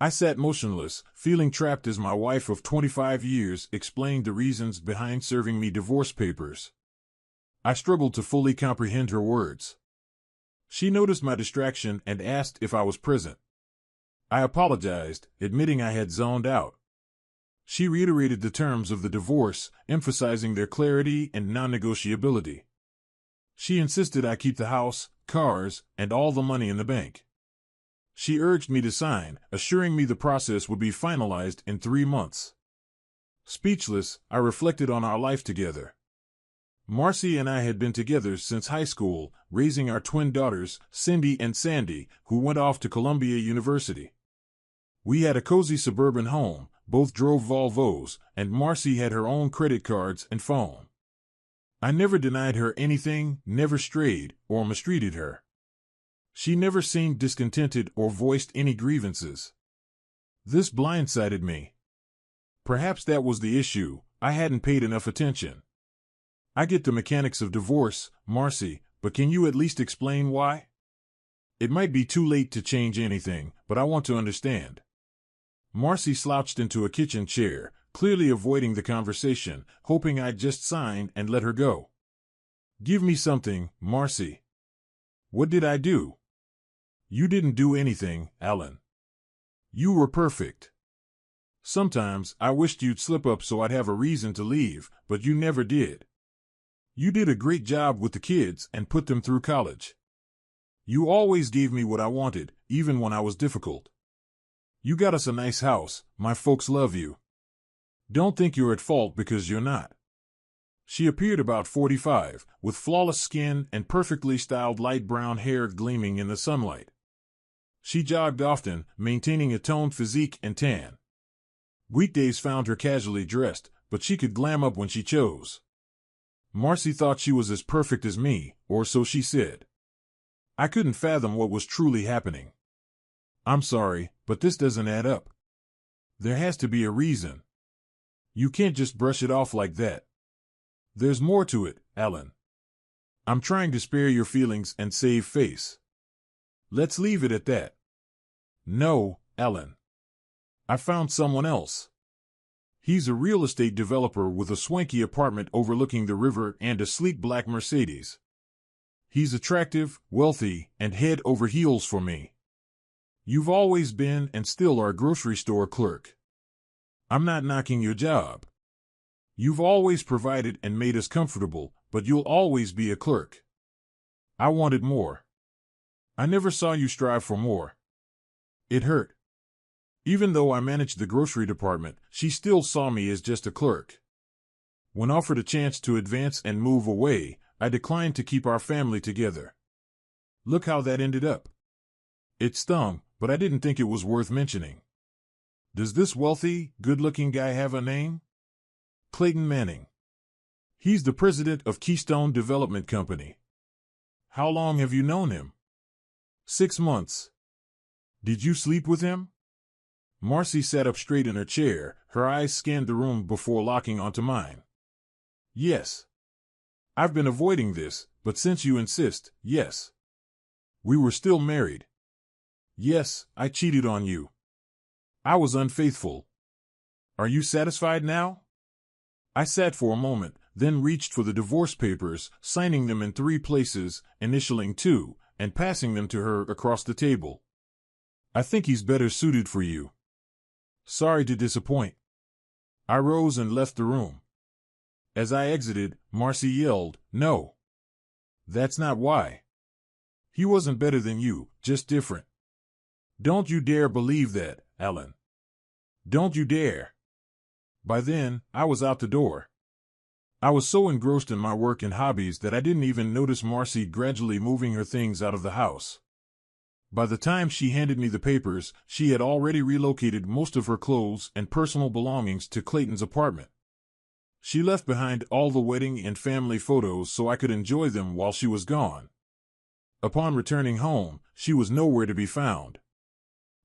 I sat motionless, feeling trapped as my wife of 25 years explained the reasons behind serving me divorce papers. I struggled to fully comprehend her words. She noticed my distraction and asked if I was present. I apologized, admitting I had zoned out. She reiterated the terms of the divorce, emphasizing their clarity and non-negotiability. She insisted I keep the house, cars, and all the money in the bank. She urged me to sign, assuring me the process would be finalized in 3 months. Speechless, I reflected on our life together. Marcy and I had been together since high school, raising our twin daughters, Cindy and Sandy, who went off to Columbia University. We had a cozy suburban home, both drove Volvos, and Marcy had her own credit cards and phone. I never denied her anything, never strayed or mistreated her. She never seemed discontented or voiced any grievances. This blindsided me. Perhaps that was the issue, I hadn't paid enough attention. I get the mechanics of divorce, Marcy, but can you at least explain why? It might be too late to change anything, but I want to understand. Marcy slouched into a kitchen chair, clearly avoiding the conversation, hoping I'd just sign and let her go. Give me something, Marcy. What did I do? You didn't do anything, Alan. You were perfect. Sometimes I wished you'd slip up so I'd have a reason to leave, but you never did. You did a great job with the kids and put them through college. You always gave me what I wanted, even when I was difficult. You got us a nice house, my folks love you. Don't think you're at fault because you're not. She appeared about 45, with flawless skin and perfectly styled light brown hair gleaming in the sunlight. She jogged often, maintaining a toned physique and tan. Weekdays found her casually dressed, but she could glam up when she chose. Marcy thought she was as perfect as me, or so she said. I couldn't fathom what was truly happening. I'm sorry, but this doesn't add up. There has to be a reason. You can't just brush it off like that. There's more to it, Alan. I'm trying to spare your feelings and save face. Let's leave it at that. No, Alan. I found someone else. He's a real estate developer with a swanky apartment overlooking the river and a sleek black Mercedes. He's attractive, wealthy, and head over heels for me. You've always been and still are a grocery store clerk. I'm not knocking your job. You've always provided and made us comfortable, but you'll always be a clerk. I wanted more. I never saw you strive for more. It hurt. Even though I managed the grocery department, she still saw me as just a clerk. When offered a chance to advance and move away, I declined to keep our family together. Look how that ended up. It stung, but I didn't think it was worth mentioning. Does this wealthy, good-looking guy have a name? Clayton Manning. He's the president of Keystone Development Company. How long have you known him? 6 months. Did you sleep with him? Marcy sat up straight in her chair, her eyes scanned the room before locking onto mine. Yes. I've been avoiding this, but since you insist, yes. We were still married. Yes, I cheated on you. I was unfaithful. Are you satisfied now? I sat for a moment, then reached for the divorce papers, signing them in 3 places, initialing 2, and passing them to her across the table. I think he's better suited for you. Sorry to disappoint. I rose and left the room. As I exited, Marcy yelled, No. That's not why. He wasn't better than you, just different. Don't you dare believe that, Alan. Don't you dare. By then, I was out the door. I was so engrossed in my work and hobbies that I didn't even notice Marcy gradually moving her things out of the house. By the time she handed me the papers, she had already relocated most of her clothes and personal belongings to Clayton's apartment. She left behind all the wedding and family photos so I could enjoy them while she was gone. Upon returning home, she was nowhere to be found.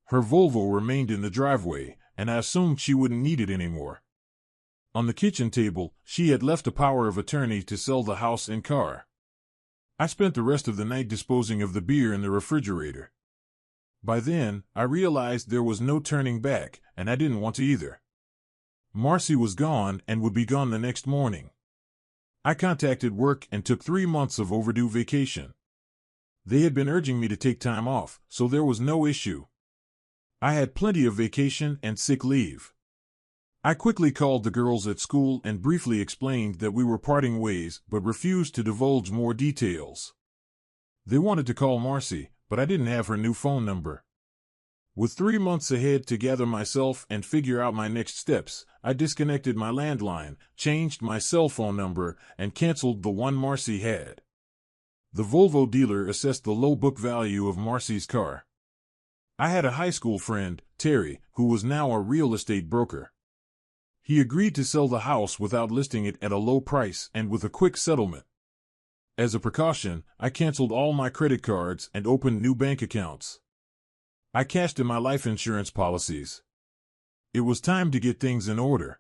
Her Volvo remained in the driveway, and I assumed she wouldn't need it anymore. On the kitchen table, she had left a power of attorney to sell the house and car. I spent the rest of the night disposing of the beer in the refrigerator. By then, I realized there was no turning back, and I didn't want to either. Marcy was gone and would be gone the next morning. I contacted work and took 3 months of overdue vacation. They had been urging me to take time off, so there was no issue. I had plenty of vacation and sick leave. I quickly called the girls at school and briefly explained that we were parting ways, but refused to divulge more details. They wanted to call Marcy, but I didn't have her new phone number. With 3 months ahead to gather myself and figure out my next steps, I disconnected my landline, changed my cell phone number, and canceled the one Marcy had. The Volvo dealer assessed the low book value of Marcy's car. I had a high school friend, Terry, who was now a real estate broker. He agreed to sell the house without listing it at a low price and with a quick settlement. As a precaution, I canceled all my credit cards and opened new bank accounts. I cashed in my life insurance policies. It was time to get things in order.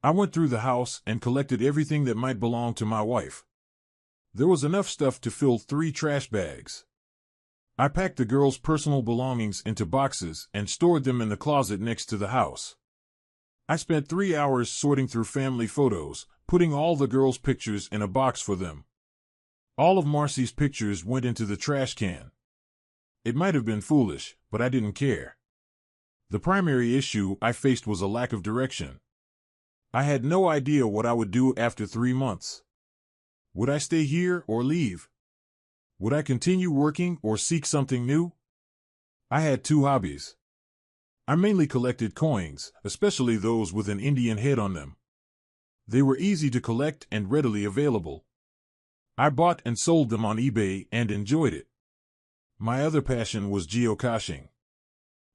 I went through the house and collected everything that might belong to my wife. There was enough stuff to fill 3 trash bags. I packed the girls' personal belongings into boxes and stored them in the closet next to the house. I spent 3 hours sorting through family photos, putting all the girls' pictures in a box for them. All of Marcy's pictures went into the trash can. It might have been foolish, but I didn't care. The primary issue I faced was a lack of direction. I had no idea what I would do after 3 months. Would I stay here or leave? Would I continue working or seek something new? I had 2 hobbies. I mainly collected coins, especially those with an Indian head on them. They were easy to collect and readily available. I bought and sold them on eBay and enjoyed it. My other passion was geocaching.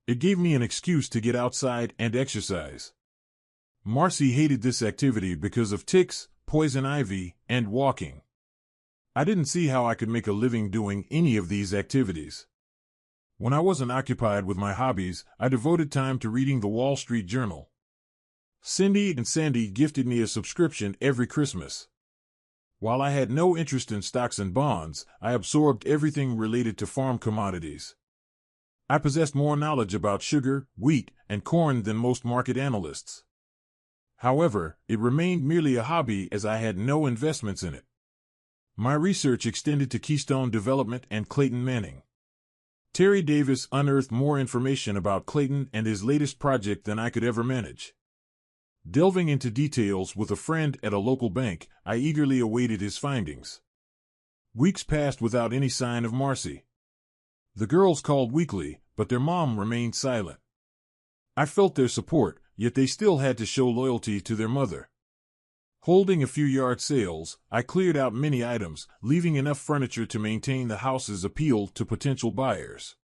It gave me an excuse to get outside and exercise. Marcy hated this activity because of ticks, poison ivy, and walking. I didn't see how I could make a living doing any of these activities. When I wasn't occupied with my hobbies, I devoted time to reading the Wall Street Journal. Cindy and Sandy gifted me a subscription every Christmas. While I had no interest in stocks and bonds, I absorbed everything related to farm commodities. I possessed more knowledge about sugar, wheat, and corn than most market analysts. However, it remained merely a hobby as I had no investments in it. My research extended to Keystone Development and Clayton Manning. Terry Davis unearthed more information about Clayton and his latest project than I could ever manage. Delving into details with a friend at a local bank, I eagerly awaited his findings. Weeks passed without any sign of Marcy. The girls called weekly, but their mom remained silent. I felt their support, yet they still had to show loyalty to their mother. Holding a few yard sales, I cleared out many items, leaving enough furniture to maintain the house's appeal to potential buyers.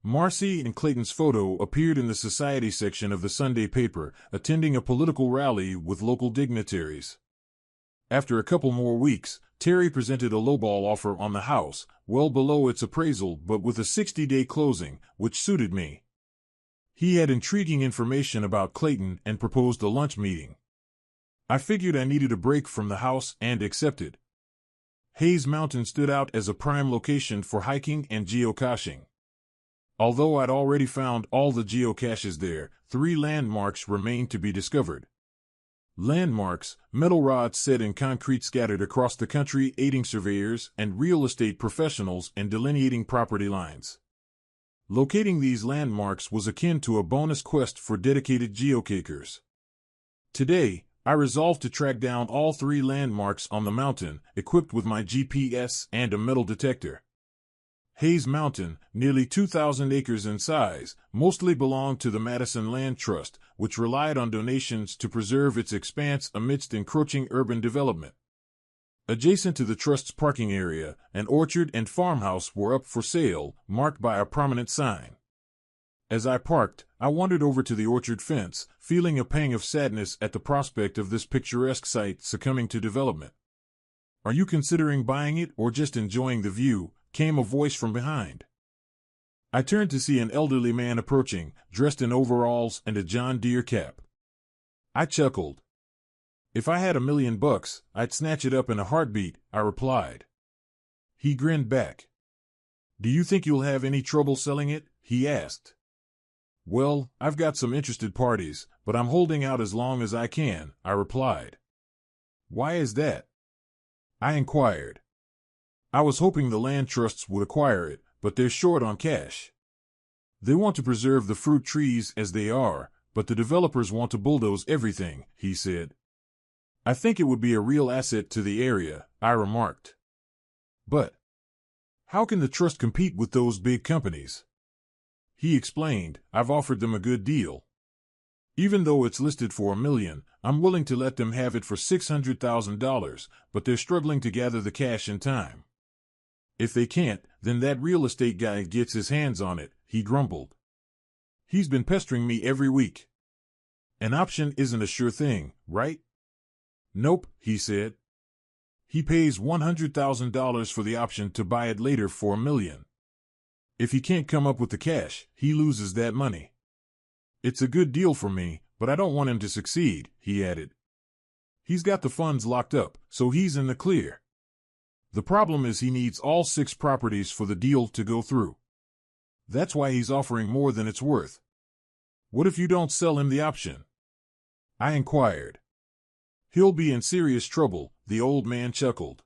Marcy and Clayton's photo appeared in the society section of the Sunday paper, attending a political rally with local dignitaries. After a couple more weeks, Terry presented a lowball offer on the house, well below its appraisal but with a 60-day closing, which suited me. He had intriguing information about Clayton and proposed a lunch meeting. I figured I needed a break from the house and accepted. Hayes Mountain stood out as a prime location for hiking and geocaching. Although I'd already found all the geocaches there, 3 landmarks remained to be discovered. Landmarks, metal rods set in concrete scattered across the country, aiding surveyors and real estate professionals in delineating property lines. Locating these landmarks was akin to a bonus quest for dedicated geocachers. Today, I resolved to track down all 3 landmarks on the mountain, equipped with my GPS and a metal detector. Hayes Mountain, nearly 2,000 acres in size, mostly belonged to the Madison Land Trust, which relied on donations to preserve its expanse amidst encroaching urban development. Adjacent to the trust's parking area, an orchard and farmhouse were up for sale, marked by a prominent sign. As I parked, I wandered over to the orchard fence, feeling a pang of sadness at the prospect of this picturesque site succumbing to development. "Are you considering buying it or just enjoying the view?" came a voice from behind. I turned to see an elderly man approaching, dressed in overalls and a John Deere cap. I chuckled. "If I had $1 million, I'd snatch it up in a heartbeat," I replied. He grinned back. Do you think you'll have any trouble selling it? He asked. Well, I've got some interested parties, but I'm holding out as long as I can, I replied. Why is that? I inquired. I was hoping the land trusts would acquire it, but they're short on cash. They want to preserve the fruit trees as they are, but the developers want to bulldoze everything, he said. I think it would be a real asset to the area, I remarked. But how can the trust compete with those big companies? He explained, I've offered them a good deal. Even though it's listed for $1 million, I'm willing to let them have it for $600,000, but they're struggling to gather the cash in time. If they can't, then that real estate guy gets his hands on it, he grumbled. He's been pestering me every week. An option isn't a sure thing, right? Nope, he said. He pays $100,000 for the option to buy it later for $1 million. If he can't come up with the cash, he loses that money. It's a good deal for me, but I don't want him to succeed, he added. He's got the funds locked up, so he's in the clear. The problem is he needs all 6 properties for the deal to go through. That's why he's offering more than it's worth. What if you don't sell him the option? I inquired. He'll be in serious trouble, the old man chuckled.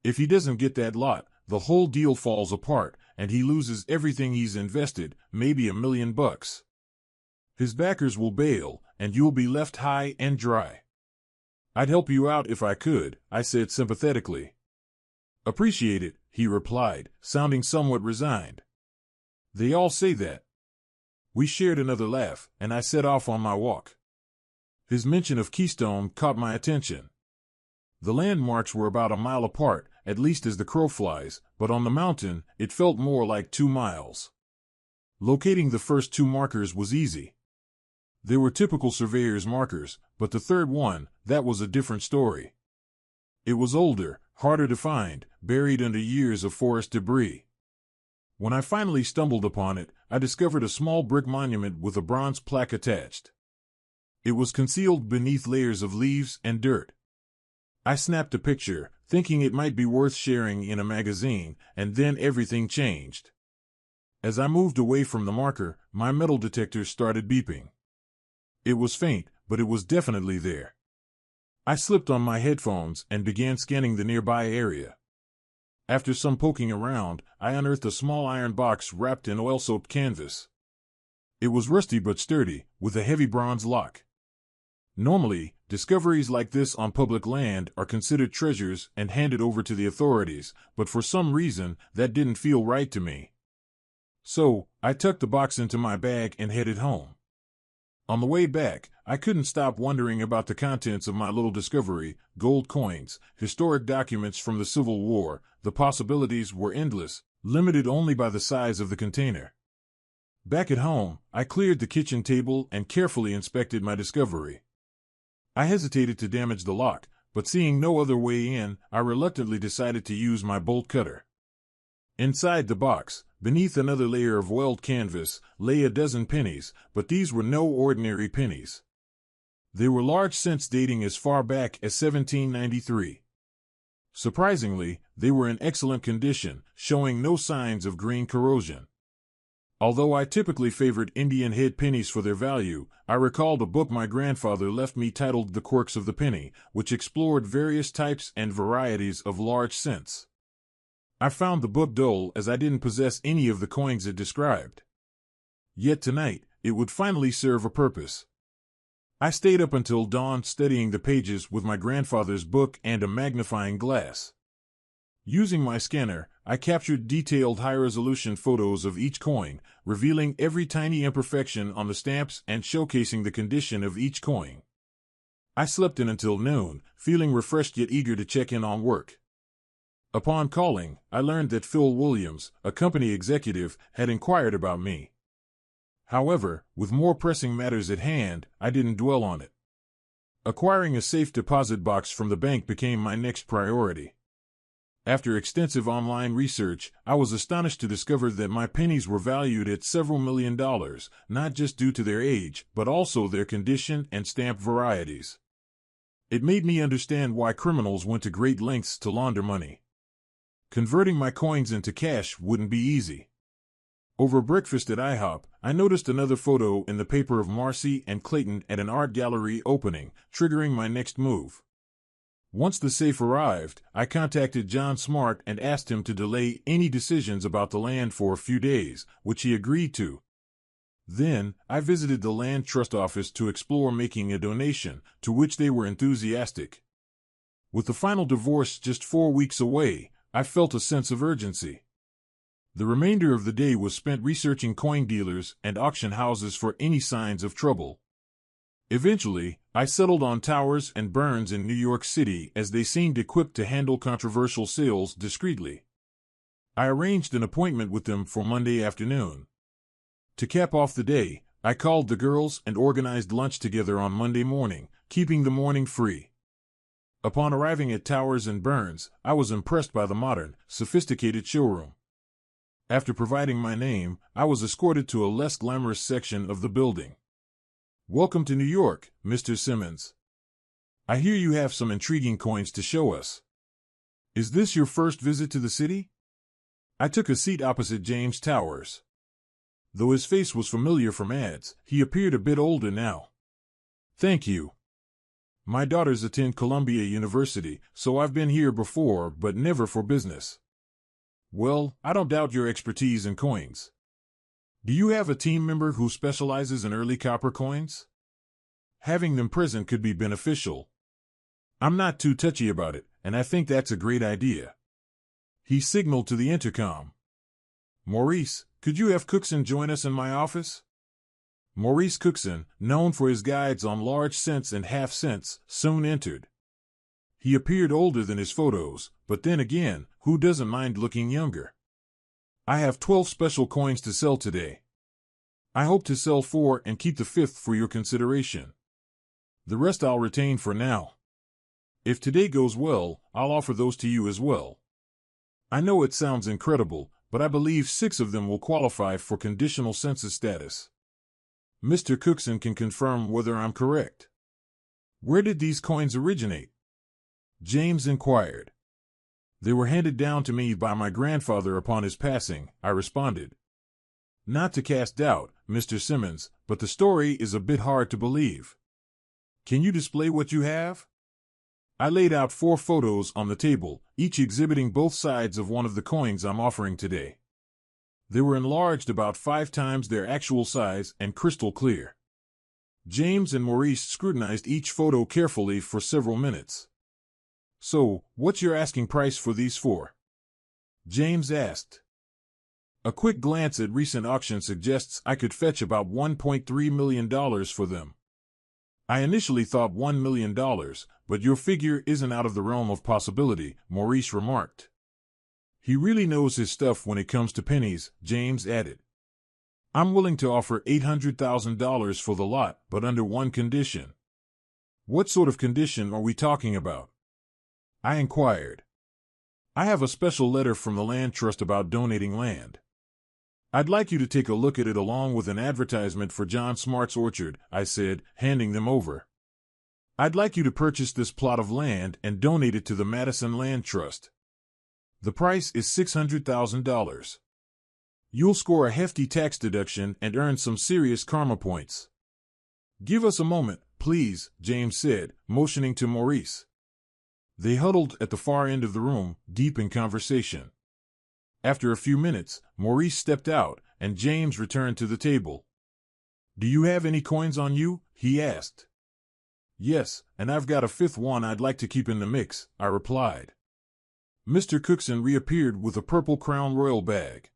If he doesn't get that lot, the whole deal falls apart, and he loses everything he's invested, maybe $1 million. His backers will bail, and you'll be left high and dry. I'd help you out if I could, I said sympathetically. Appreciate it, he replied, sounding somewhat resigned. They all say that. We shared another laugh, and I set off on my walk. His mention of Keystone caught my attention. The landmarks were about 1 mile apart, at least as the crow flies, but on the mountain, it felt more like 2 miles. Locating the first 2 markers was easy. They were typical surveyor's markers, but the third one, that was a different story. It was older, harder to find, buried under years of forest debris. When I finally stumbled upon it, I discovered a small brick monument with a bronze plaque attached. It was concealed beneath layers of leaves and dirt. I snapped a picture, thinking it might be worth sharing in a magazine, and then everything changed. As I moved away from the marker, my metal detector started beeping. It was faint, but it was definitely there. I slipped on my headphones and began scanning the nearby area. After some poking around, I unearthed a small iron box wrapped in oil-soaked canvas. It was rusty but sturdy, with a heavy bronze lock. Normally, discoveries like this on public land are considered treasures and handed over to the authorities, but for some reason, that didn't feel right to me. So, I tucked the box into my bag and headed home. On the way back, I couldn't stop wondering about the contents of my little discovery: gold coins, historic documents from the Civil War. The possibilities were endless, limited only by the size of the container. Back at home, I cleared the kitchen table and carefully inspected my discovery. I hesitated to damage the lock, but seeing no other way in, I reluctantly decided to use my bolt cutter. Inside the box, beneath another layer of oiled canvas, lay a dozen pennies, but these were no ordinary pennies. They were large cents dating as far back as 1793. Surprisingly, they were in excellent condition, showing no signs of green corrosion. Although I typically favored Indian head pennies for their value, I recalled a book my grandfather left me titled The Quirks of the Penny, which explored various types and varieties of large cents. I found the book dull as I didn't possess any of the coins it described. Yet tonight, it would finally serve a purpose. I stayed up until dawn studying the pages with my grandfather's book and a magnifying glass. Using my scanner, I captured detailed high-resolution photos of each coin, revealing every tiny imperfection on the stamps and showcasing the condition of each coin. I slept in until noon, feeling refreshed yet eager to check in on work. Upon calling, I learned that Phil Williams, a company executive, had inquired about me. However, with more pressing matters at hand, I didn't dwell on it. Acquiring a safe deposit box from the bank became my next priority. After extensive online research, I was astonished to discover that my pennies were valued at several $1 million, not just due to their age, but also their condition and stamp varieties. It made me understand why criminals went to great lengths to launder money. Converting my coins into cash wouldn't be easy. Over breakfast at IHOP, I noticed another photo in the paper of Marcy and Clayton at an art gallery opening, triggering my next move. Once the safe arrived, I contacted John Smart and asked him to delay any decisions about the land for a few days, which he agreed to. Then, I visited the Land Trust office to explore making a donation, to which they were enthusiastic. With the final divorce just 4 weeks away, I felt a sense of urgency. The remainder of the day was spent researching coin dealers and auction houses for any signs of trouble. Eventually, I settled on Towers and Burns in New York City as they seemed equipped to handle controversial sales discreetly. I arranged an appointment with them for Monday afternoon. To cap off the day, I called the girls and organized lunch together on Monday morning, keeping the morning free. Upon arriving at Towers and Burns, I was impressed by the modern, sophisticated showroom. After providing my name, I was escorted to a less glamorous section of the building. "Welcome to New York, Mr. Simmons. I hear you have some intriguing coins to show us. Is this your first visit to the city?" I took a seat opposite James Towers. Though his face was familiar from ads, he appeared a bit older now. "Thank you. My daughters attend Columbia University, so I've been here before, but never for business." "Well, I don't doubt your expertise in coins. Do you have a team member who specializes in early copper coins? Having them present could be beneficial. I'm not too touchy about it, and I think that's a great idea." He signaled to the intercom. "Maurice, could you have Cookson join us in my office?" Maurice Cookson, known for his guides on large cents and half cents, soon entered. He appeared older than his photos, but then again, who doesn't mind looking younger? "I have 12 special coins to sell today. I hope to sell 4 and keep the 5th for your consideration. The rest I'll retain for now. If today goes well, I'll offer those to you as well. I know it sounds incredible, but I believe 6 of them will qualify for conditional census status. Mr. Cookson can confirm whether I'm correct." "Where did these coins originate?" James inquired. "They were handed down to me by my grandfather upon his passing," I responded. "Not to cast doubt, Mr. Simmons, but the story is a bit hard to believe. Can you display what you have?" I laid out 4 photos on the table, each exhibiting both sides of one of the coins I'm offering today. They were enlarged about 5 times their actual size and crystal clear. James and Maurice scrutinized each photo carefully for several minutes. "So, what's your asking price for these 4? James asked. "A quick glance at recent auctions suggests I could fetch about $1.3 million for them." "I initially thought $1 million, but your figure isn't out of the realm of possibility," Maurice remarked. "He really knows his stuff when it comes to pennies," James added. "I'm willing to offer $800,000 for the lot, but under one condition." "What sort of condition are we talking about?" I inquired. "I have a special letter from the Land Trust about donating land. I'd like you to take a look at it along with an advertisement for John Smart's orchard," I said, handing them over. "I'd like you to purchase this plot of land and donate it to the Madison Land Trust. The price is $600,000. You'll score a hefty tax deduction and earn some serious karma points." "Give us a moment, please," James said, motioning to Maurice. They huddled at the far end of the room, deep in conversation. After a few minutes, Maurice stepped out, and James returned to the table. "Do you have any coins on you?" he asked. "Yes, and I've got a 5th one I'd like to keep in the mix," I replied. Mr. Cookson reappeared with a purple Crown Royal bag.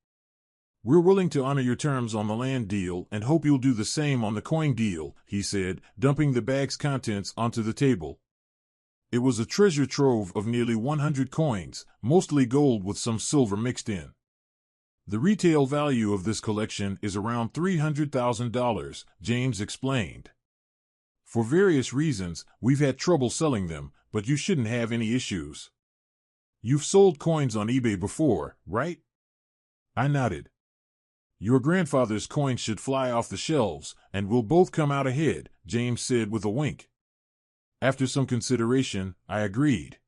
"We're willing to honor your terms on the land deal and hope you'll do the same on the coin deal," he said, dumping the bag's contents onto the table. It was a treasure trove of nearly 100 coins, mostly gold with some silver mixed in. "The retail value of this collection is around $300,000, James explained. "For various reasons, we've had trouble selling them, but you shouldn't have any issues. You've sold coins on eBay before, right?" I nodded. "Your grandfather's coins should fly off the shelves, and we'll both come out ahead," James said with a wink. After some consideration, I agreed.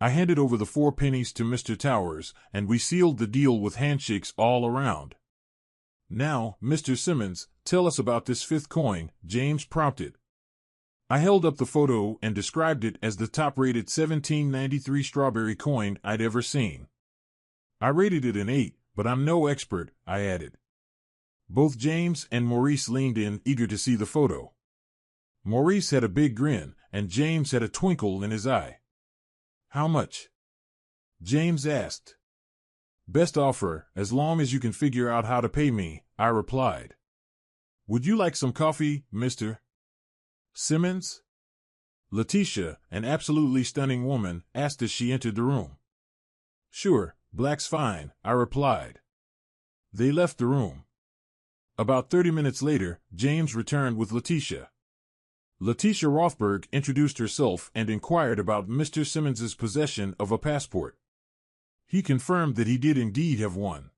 I handed over the 4 pennies to Mr. Towers, and we sealed the deal with handshakes all around. Now, Mr. Simmons, tell us about this 5th coin, James prompted. I held up the photo and described it as the top-rated 1793 strawberry coin I'd ever seen. I rated it an 8, but I'm no expert, I added. Both James and Maurice leaned in, eager to see the photo. Maurice had a big grin, and James had a twinkle in his eye. How much? James asked. Best offer, as long as you can figure out how to pay me, I replied. Would you like some coffee, Mr. Simmons? Letitia, an absolutely stunning woman, asked as she entered the room. Sure, black's fine, I replied. They left the room. About 30 minutes later, James returned with Letitia. Letitia Rothberg introduced herself and inquired about Mr. Simmons's possession of a passport. He confirmed that he did indeed have one.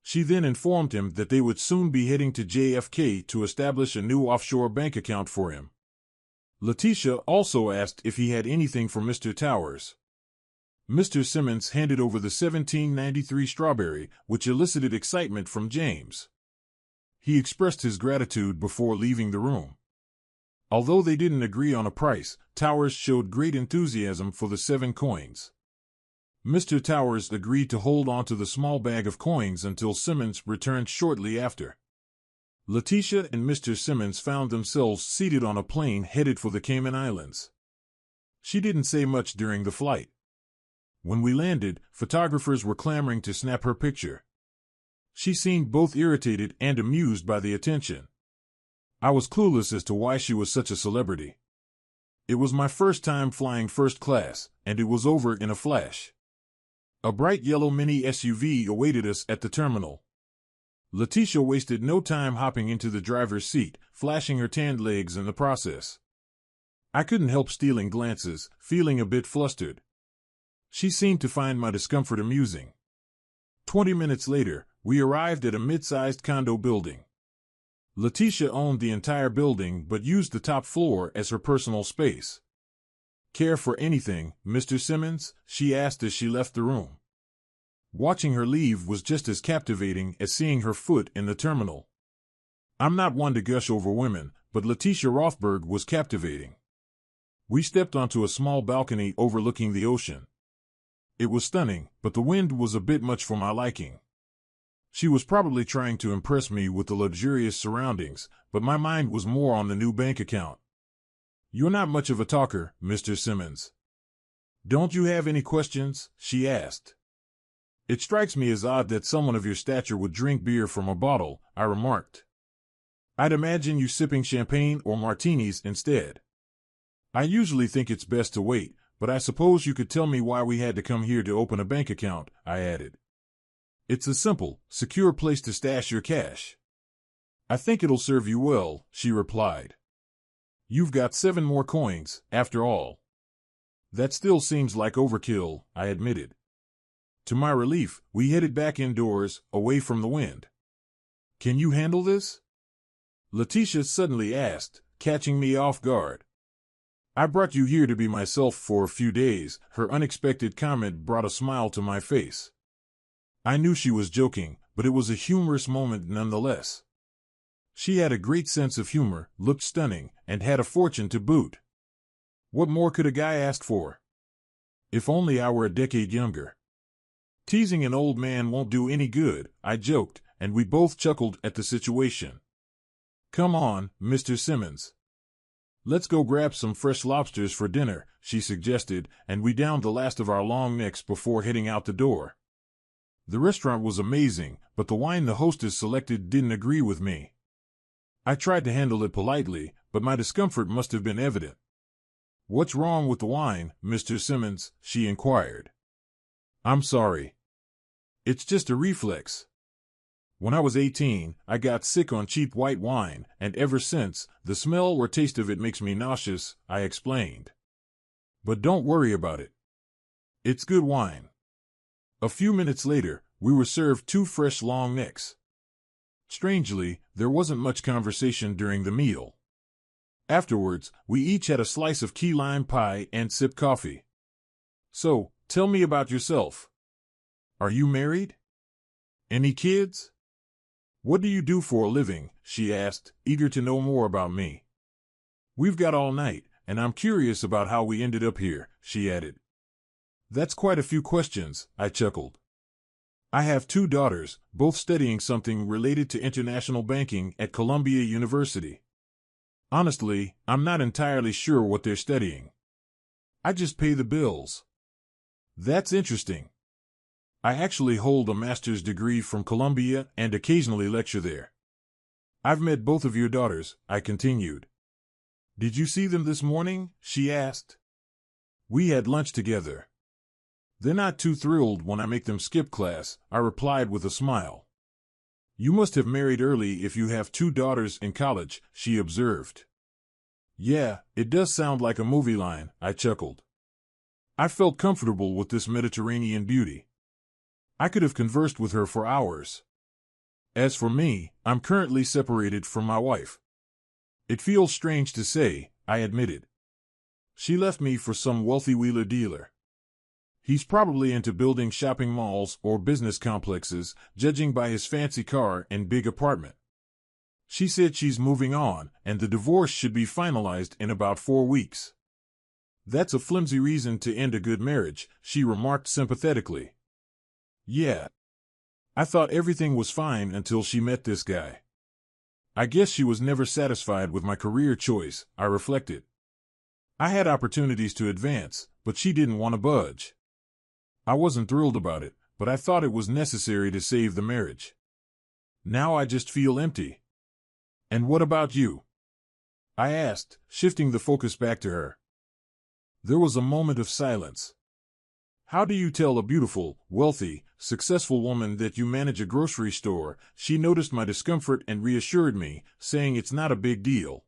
She then informed him that they would soon be heading to JFK to establish a new offshore bank account for him. Letitia also asked if he had anything for Mr. Towers. Mr. Simmons handed over the 1793 strawberry, which elicited excitement from James. He expressed his gratitude before leaving the room. Although they didn't agree on a price, Towers showed great enthusiasm for the 7 coins. Mr. Towers agreed to hold on to the small bag of coins until Simmons returned shortly after. Letitia and Mr. Simmons found themselves seated on a plane headed for the Cayman Islands. She didn't say much during the flight. When we landed, photographers were clamoring to snap her picture. She seemed both irritated and amused by the attention. I was clueless as to why she was such a celebrity. It was my first time flying first class, and it was over in a flash. A bright yellow mini SUV awaited us at the terminal. Letitia wasted no time hopping into the driver's seat, flashing her tanned legs in the process. I couldn't help stealing glances, feeling a bit flustered. She seemed to find my discomfort amusing. 20 minutes later, we arrived at a mid-sized condo building. Letitia owned the entire building but used the top floor as her personal space. Care for anything, Mr. Simmons? She asked as she left the room. Watching her leave was just as captivating as seeing her foot in the terminal. I'm not one to gush over women, but Letitia Rothberg was captivating. We stepped onto a small balcony overlooking the ocean. It was stunning, but the wind was a bit much for my liking. She was probably trying to impress me with the luxurious surroundings, but my mind was more on the new bank account. You're not much of a talker, Mr. Simmons. Don't you have any questions? She asked. It strikes me as odd that someone of your stature would drink beer from a bottle, I remarked. I'd imagine you sipping champagne or martinis instead. I usually think it's best to wait, but I suppose you could tell me why we had to come here to open a bank account, I added. It's a simple, secure place to stash your cash. I think it'll serve you well, she replied. You've got 7 more coins, after all. That still seems like overkill, I admitted. To my relief, we headed back indoors, away from the wind. Can you handle this? Letitia suddenly asked, catching me off guard. I brought you here to be myself for a few days. Her unexpected comment brought a smile to my face. I knew she was joking, but it was a humorous moment nonetheless. She had a great sense of humor, looked stunning, and had a fortune to boot. What more could a guy ask for? If only I were a decade younger. Teasing an old man won't do any good, I joked, and we both chuckled at the situation. Come on, Mr. Simmons. Let's go grab some fresh lobsters for dinner, she suggested, and we downed the last of our long necks before heading out the door. The restaurant was amazing, but the wine the hostess selected didn't agree with me. I tried to handle it politely, but my discomfort must have been evident. What's wrong with the wine, Mr. Simmons? She inquired. I'm sorry. It's just a reflex. When I was 18, I got sick on cheap white wine, and ever since, the smell or taste of it makes me nauseous, I explained. But don't worry about it. It's good wine. A few minutes later, we were served 2 fresh long necks. Strangely, there wasn't much conversation during the meal. Afterwards, we each had a slice of key lime pie and sipped coffee. So, tell me about yourself. Are you married? Any kids? What do you do for a living? She asked, eager to know more about me. We've got all night, and I'm curious about how we ended up here, she added. That's quite a few questions, I chuckled. I have 2 daughters, both studying something related to international banking at Columbia University. Honestly, I'm not entirely sure what they're studying. I just pay the bills. That's interesting. I actually hold a master's degree from Columbia and occasionally lecture there. I've met both of your daughters, I continued. Did you see them this morning? She asked. We had lunch together. They're not too thrilled when I make them skip class, I replied with a smile. You must have married early if you have 2 daughters in college, she observed. Yeah, it does sound like a movie line, I chuckled. I felt comfortable with this Mediterranean beauty. I could have conversed with her for hours. As for me, I'm currently separated from my wife. It feels strange to say, I admitted. She left me for some wealthy wheeler dealer. He's probably into building shopping malls or business complexes, judging by his fancy car and big apartment. She said she's moving on, and the divorce should be finalized in about 4 weeks. That's a flimsy reason to end a good marriage, she remarked sympathetically. Yeah. I thought everything was fine until she met this guy. I guess she was never satisfied with my career choice, I reflected. I had opportunities to advance, but she didn't want to budge. I wasn't thrilled about it, but I thought it was necessary to save the marriage. Now I just feel empty. And what about you? I asked, shifting the focus back to her. There was a moment of silence. How do you tell a beautiful, wealthy, successful woman that you manage a grocery store? She noticed my discomfort and reassured me, saying it's not a big deal.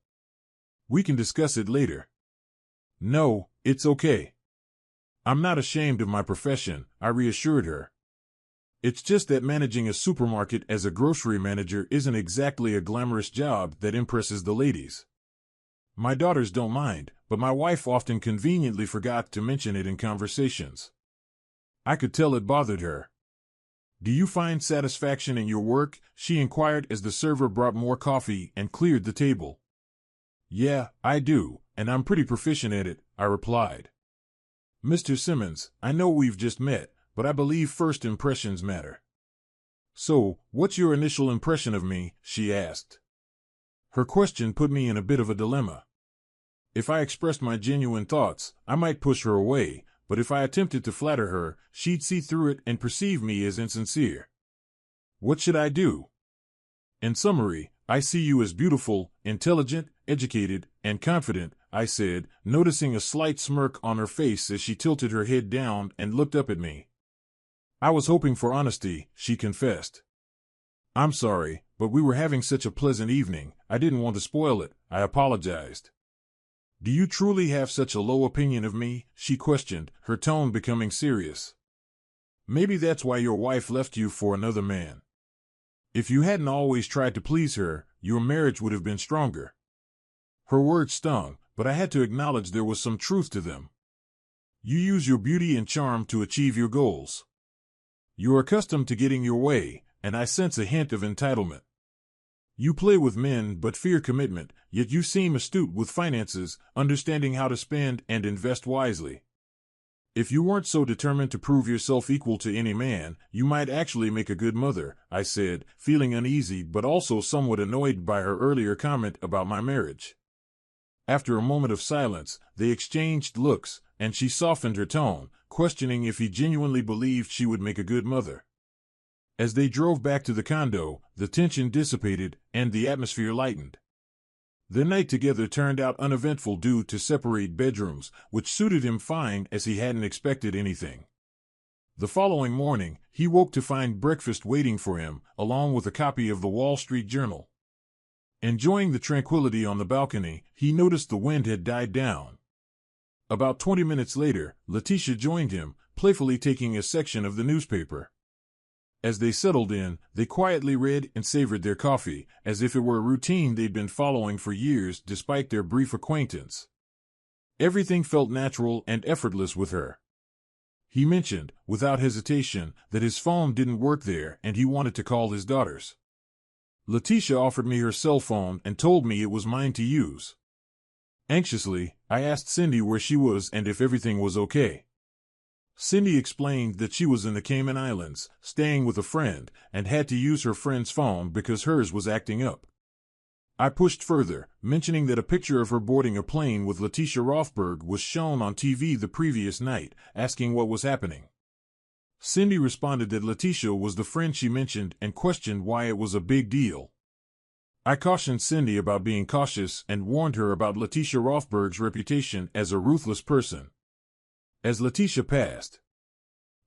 We can discuss it later. No, it's okay. I'm not ashamed of my profession, I reassured her. It's just that managing a supermarket as a grocery manager isn't exactly a glamorous job that impresses the ladies. My daughters don't mind, but my wife often conveniently forgot to mention it in conversations. I could tell it bothered her. Do you find satisfaction in your work? She inquired as the server brought more coffee and cleared the table. Yeah, I do, and I'm pretty proficient at it, I replied. Mr. Simmons, I know we've just met, but I believe first impressions matter. So, what's your initial impression of me? She asked. Her question put me in a bit of a dilemma. If I expressed my genuine thoughts, I might push her away, but if I attempted to flatter her, she'd see through it and perceive me as insincere. What should I do? In summary, I see you as beautiful, intelligent, educated, and confident, I said, noticing a slight smirk on her face as she tilted her head down and looked up at me. I was hoping for honesty, she confessed. I'm sorry, but we were having such a pleasant evening, I didn't want to spoil it, I apologized. Do you truly have such a low opinion of me? She questioned, her tone becoming serious. Maybe that's why your wife left you for another man. If you hadn't always tried to please her, your marriage would have been stronger. Her words stung, but I had to acknowledge there was some truth to them. You use your beauty and charm to achieve your goals. You're accustomed to getting your way, and I sense a hint of entitlement. You play with men but fear commitment, yet you seem astute with finances, understanding how to spend and invest wisely. If you weren't so determined to prove yourself equal to any man, you might actually make a good mother, I said, feeling uneasy but also somewhat annoyed by her earlier comment about my marriage. After a moment of silence, they exchanged looks, and she softened her tone, questioning if he genuinely believed she would make a good mother. As they drove back to the condo, the tension dissipated, and the atmosphere lightened. The night together turned out uneventful due to separate bedrooms, which suited him fine as he hadn't expected anything. The following morning, he woke to find breakfast waiting for him, along with a copy of the Wall Street Journal. Enjoying the tranquility on the balcony, he noticed the wind had died down. About 20 minutes later, Letitia joined him, playfully taking a section of the newspaper. As they settled in, they quietly read and savored their coffee, as if it were a routine they'd been following for years despite their brief acquaintance. Everything felt natural and effortless with her. He mentioned, without hesitation, that his phone didn't work there and he wanted to call his daughters. Letitia offered me her cell phone and told me it was mine to use. Anxiously, I asked Cindy where she was and if everything was okay. Cindy explained that she was in the Cayman Islands, staying with a friend, and had to use her friend's phone because hers was acting up. I pushed further, mentioning that a picture of her boarding a plane with Letitia Rothberg was shown on TV the previous night, asking what was happening. Cindy responded that Letitia was the friend she mentioned and questioned why it was a big deal. I cautioned Cindy about being cautious and warned her about Letitia Rothberg's reputation as a ruthless person. As Letitia passed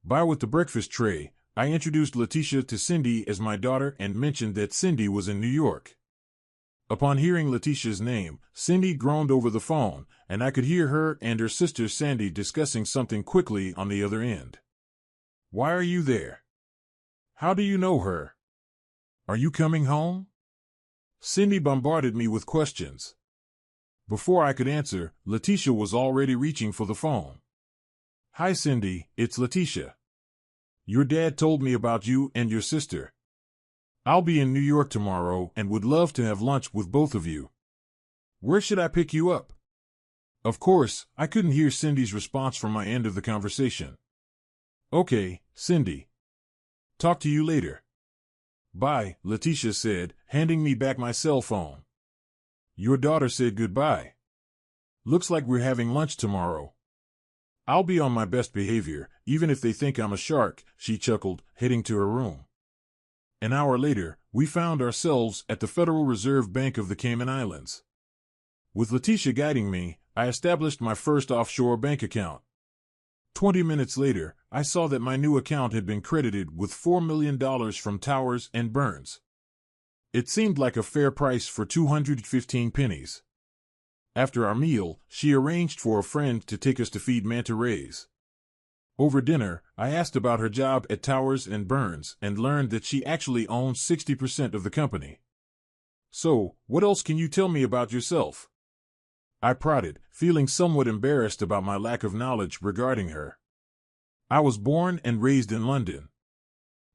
by with the breakfast tray, I introduced Letitia to Cindy as my daughter and mentioned that Cindy was in New York. Upon hearing Letitia's name, Cindy groaned over the phone, and I could hear her and her sister Sandy discussing something quickly on the other end. "Why are you there? How do you know her? Are you coming home?" Cindy bombarded me with questions. Before I could answer, Letitia was already reaching for the phone. "Hi Cindy, it's Letitia. Your dad told me about you and your sister. I'll be in New York tomorrow and would love to have lunch with both of you. Where should I pick you up?" Of course, I couldn't hear Cindy's response from my end of the conversation. "Okay, Cindy. Talk to you later." "Bye," Letitia said, handing me back my cell phone. "Your daughter said goodbye. Looks like we're having lunch tomorrow." "I'll be on my best behavior, even if they think I'm a shark," she chuckled, heading to her room. An hour later, we found ourselves at the Federal Reserve Bank of the Cayman Islands. With Letitia guiding me, I established my first offshore bank account. 20 minutes later, I saw that my new account had been credited with $4 million from Towers and Burns. It seemed like a fair price for 215 pennies. After our meal, she arranged for a friend to take us to feed manta rays. Over dinner, I asked about her job at Towers and Burns and learned that she actually owns 60% of the company. "So, what else can you tell me about yourself?" I prodded, feeling somewhat embarrassed about my lack of knowledge regarding her. "I was born and raised in London.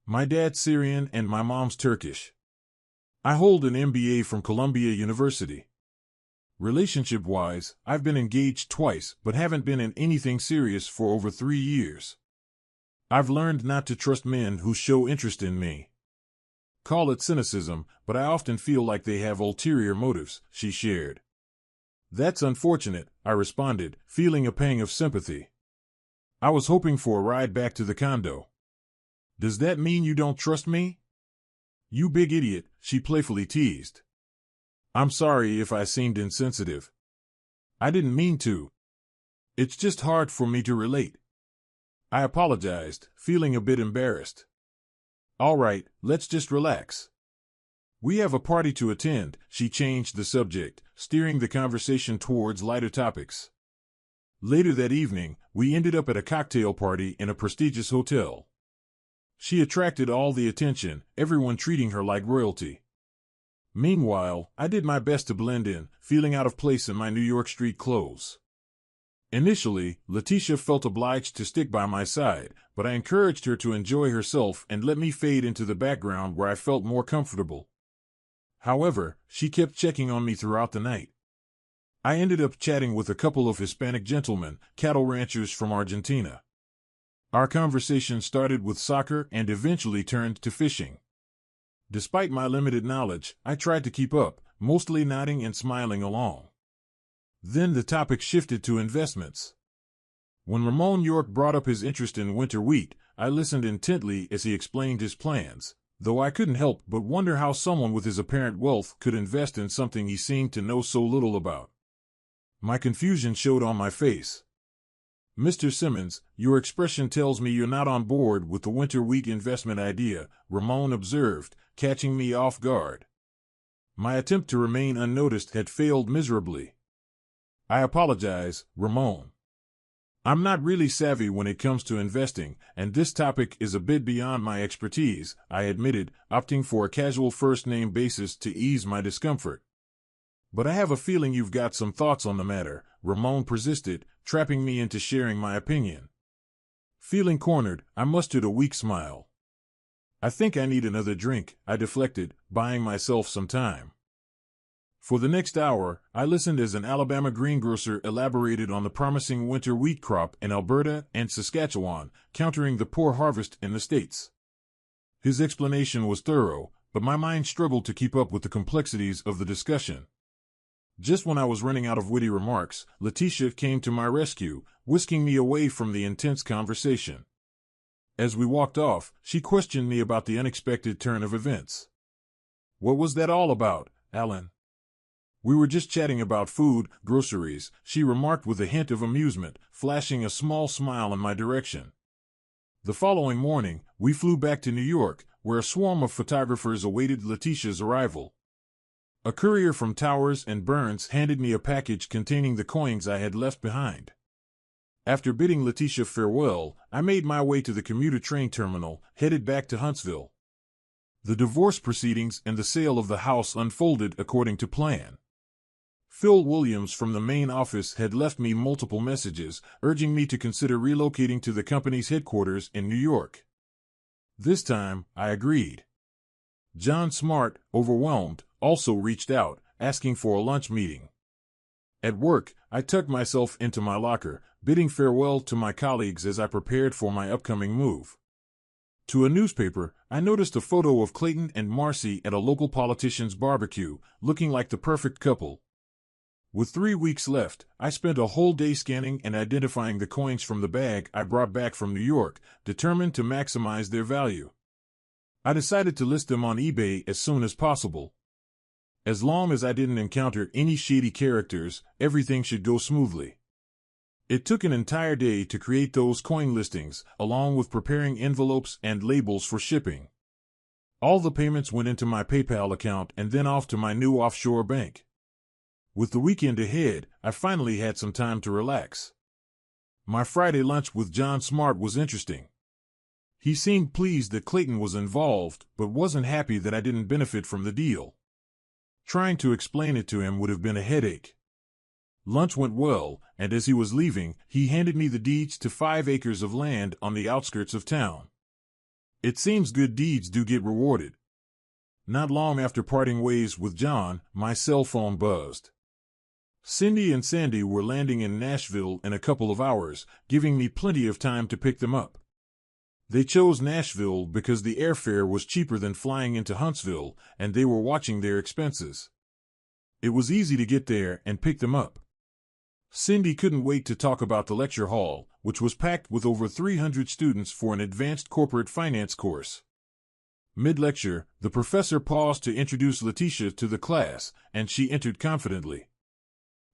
My dad's Syrian and my mom's Turkish. I hold an MBA from Columbia University. Relationship-wise, I've been engaged twice but haven't been in anything serious for over 3 years. I've learned not to trust men who show interest in me. Call it cynicism, but I often feel like they have ulterior motives," she shared. "That's unfortunate," I responded, feeling a pang of sympathy. "I was hoping for a ride back to the condo." "Does that mean you don't trust me?" "You big idiot," she playfully teased. "I'm sorry if I seemed insensitive. I didn't mean to. It's just hard for me to relate." I apologized, feeling a bit embarrassed. "All right, let's just relax. We have a party to attend," she changed the subject, steering the conversation towards lighter topics. Later that evening, we ended up at a cocktail party in a prestigious hotel. She attracted all the attention, everyone treating her like royalty. Meanwhile, I did my best to blend in, feeling out of place in my New York street clothes. Initially, Letitia felt obliged to stick by my side, but I encouraged her to enjoy herself and let me fade into the background where I felt more comfortable. However, she kept checking on me throughout the night. I ended up chatting with a couple of Hispanic gentlemen, cattle ranchers from Argentina. Our conversation started with soccer and eventually turned to fishing. Despite my limited knowledge, I tried to keep up, mostly nodding and smiling along. Then the topic shifted to investments. When Ramon York brought up his interest in winter wheat, I listened intently as he explained his plans, though I couldn't help but wonder how someone with his apparent wealth could invest in something he seemed to know so little about. My confusion showed on my face. "Mr. Simmons, your expression tells me you're not on board with the winter wheat investment idea," Ramon observed, catching me off guard. My attempt to remain unnoticed had failed miserably. "I apologize, Ramon. I'm not really savvy when it comes to investing, and this topic is a bit beyond my expertise," I admitted, opting for a casual first-name basis to ease my discomfort. "But I have a feeling you've got some thoughts on the matter," Ramon persisted, trapping me into sharing my opinion. Feeling cornered, I mustered a weak smile. I think I need another drink, I deflected, buying myself some time. For the next hour, I listened as an Alabama greengrocer elaborated on the promising winter wheat crop in Alberta and Saskatchewan, countering the poor harvest in the States. His explanation was thorough, but my mind struggled to keep up with the complexities of the discussion. Just when I was running out of witty remarks, Letitia came to my rescue, whisking me away from the intense conversation. As we walked off, she questioned me about the unexpected turn of events. What was that all about, Alan? We were just chatting about food, groceries, she remarked with a hint of amusement, flashing a small smile in my direction. The following morning, we flew back to New York, where a swarm of photographers awaited Letitia's arrival. A courier from Towers and Burns handed me a package containing the coins I had left behind. After bidding Letitia farewell, I made my way to the commuter train terminal, headed back to Huntsville. The divorce proceedings and the sale of the house unfolded according to plan. Phil Williams from the main office had left me multiple messages, urging me to consider relocating to the company's headquarters in New York. This time, I agreed. John Smart, overwhelmed, also reached out, asking for a lunch meeting. At work, I tucked myself into my locker, bidding farewell to my colleagues as I prepared for my upcoming move. To a newspaper, I noticed a photo of Clayton and Marcy at a local politician's barbecue, looking like the perfect couple. With 3 weeks left, I spent a whole day scanning and identifying the coins from the bag I brought back from New York, determined to maximize their value. I decided to list them on eBay as soon as possible. As long as I didn't encounter any shady characters, everything should go smoothly. It took an entire day to create those coin listings, along with preparing envelopes and labels for shipping. All the payments went into my PayPal account and then off to my new offshore bank. With the weekend ahead, I finally had some time to relax. My Friday lunch with John Smart was interesting. He seemed pleased that Clayton was involved, but wasn't happy that I didn't benefit from the deal. Trying to explain it to him would have been a headache. Lunch went well, and as he was leaving, he handed me the deeds to 5 acres of land on the outskirts of town. It seems good deeds do get rewarded. Not long after parting ways with John, my cell phone buzzed. Cindy and Sandy were landing in Nashville in a couple of hours, giving me plenty of time to pick them up. They chose Nashville because the airfare was cheaper than flying into Huntsville, and they were watching their expenses. It was easy to get there and pick them up. Cindy couldn't wait to talk about the lecture hall, which was packed with over 300 students for an advanced corporate finance course. Mid-lecture, the professor paused to introduce Letitia to the class, and she entered confidently.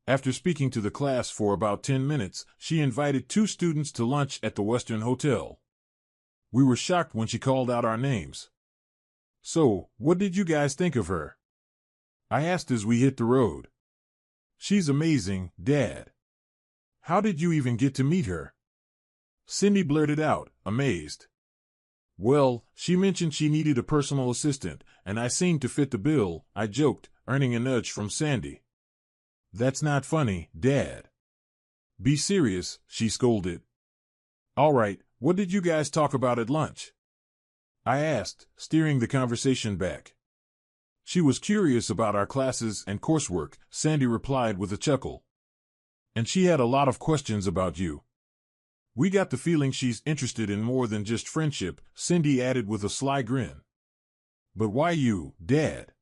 After speaking to the class for about 10 minutes, she invited 2 students to lunch at the Western Hotel. We were shocked when she called out our names. "So, what did you guys think of her?" I asked as we hit the road. "She's amazing, Dad." "How did you even get to meet her?" Cindy blurted out, amazed. "Well, she mentioned she needed a personal assistant, and I seemed to fit the bill," I joked, earning a nudge from Sandy. "That's not funny, Dad." "Be serious," she scolded. "All right, what did you guys talk about at lunch?" I asked, steering the conversation back. She was curious about our classes and coursework, Sandy replied with a chuckle. "And she had a lot of questions about you." "We got the feeling she's interested in more than just friendship," Cindy added with a sly grin. "But why you, Dad?"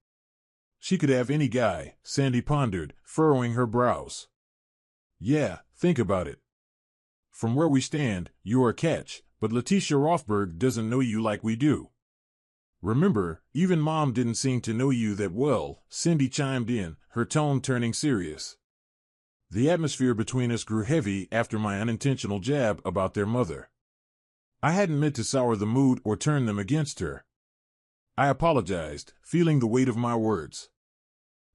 "She could have any guy," Sandy pondered, furrowing her brows. "Yeah, think about it. From where we stand, you're a catch, but Letitia Rothberg doesn't know you like we do." "Remember, even Mom didn't seem to know you that well," Cindy chimed in, her tone turning serious. The atmosphere between us grew heavy after my unintentional jab about their mother. I hadn't meant to sour the mood or turn them against her. I apologized, feeling the weight of my words.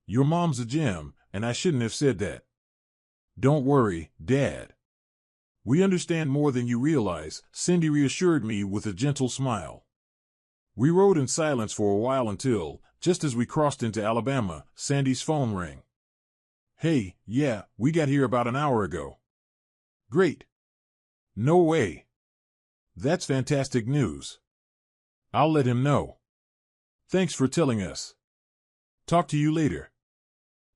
"Your mom's a gem, and I shouldn't have said that." "Don't worry, Dad. We understand more than you realize," Cindy reassured me with a gentle smile. We rode in silence for a while until, just as we crossed into Alabama, Sandy's phone rang. "Hey, yeah, we got here about an hour ago." "Great." "No way." That's fantastic news. I'll let him know. Thanks for telling us. Talk to you later.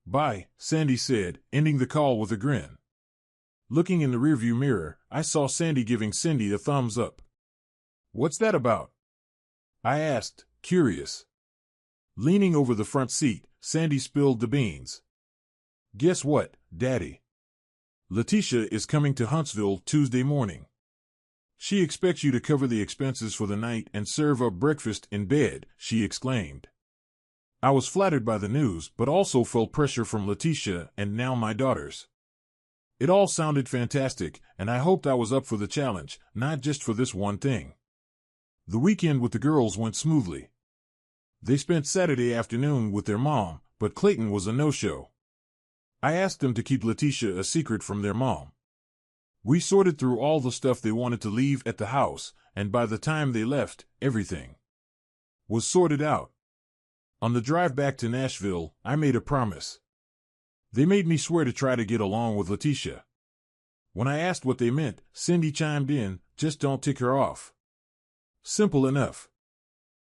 Bye, Sandy said, ending the call with a grin. Looking in the rearview mirror, I saw Sandy giving Cindy a thumbs up. What's that about? I asked, curious. Leaning over the front seat, Sandy spilled the beans. Guess what, Daddy? Letitia is coming to Huntsville Tuesday morning. She expects you to cover the expenses for the night and serve up breakfast in bed, she exclaimed. I was flattered by the news, but also felt pressure from Letitia and now my daughters. It all sounded fantastic, and I hoped I was up for the challenge, not just for this one thing. The weekend with the girls went smoothly. They spent Saturday afternoon with their mom, but Clayton was a no-show. I asked them to keep Letitia a secret from their mom. We sorted through all the stuff they wanted to leave at the house, and by the time they left, everything was sorted out. On the drive back to Nashville, I made a promise. They made me swear to try to get along with Letitia. When I asked what they meant, Cindy chimed in, just don't tick her off. Simple enough.